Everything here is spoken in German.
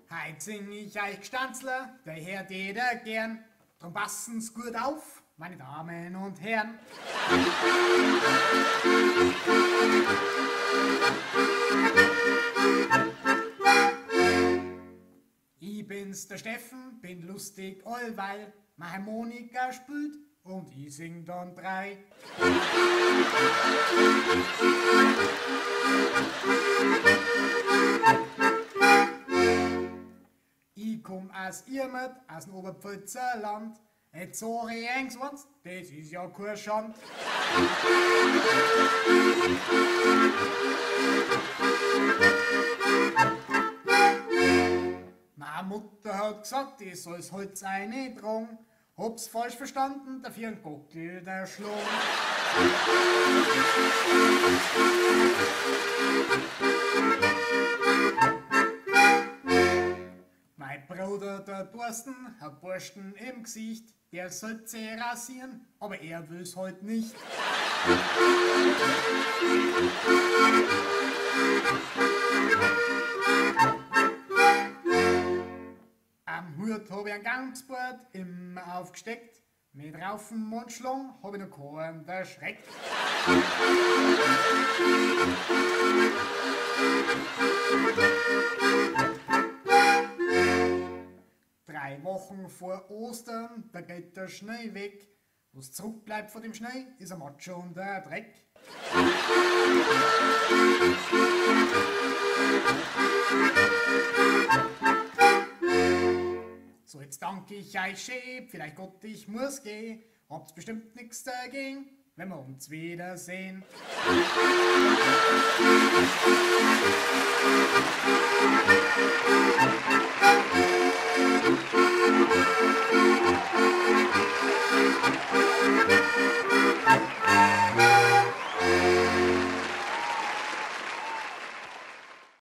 Heut sing ich euch Gstanzler, der hört jeder gern. Drum passen's gut auf, meine Damen und Herren. Ich bin's, der Steffen, bin lustig allweil. Meine Harmonika spielt und ich sing dann 3. Ich komm aus Irmert, aus dem Oberpfälzer Land. Jetzt sag ich eins, das ist ja kein Schand. Meine Mutter hat gesagt, ich soll's Holz eine tragen. Hab's falsch verstanden, dafür ein Gockel der Schlung. Mein Bruder, der Thorsten, hat Borsten im Gesicht. Der sollte sich rasieren, aber er will's halt nicht. Am Hut hab ich ein Gangsport immer aufgesteckt. Mit Raufen und Schlong hab ich noch keinen erschreckt. Drei Wochen vor Ostern, da geht der Schnee weg. Was zurückbleibt von dem Schnee, ist ein Matsche und der Dreck. So, jetzt danke ich euch schön, vielleicht Gott, ich muss gehen. Habt's bestimmt nichts dagegen, wenn wir uns wiedersehen.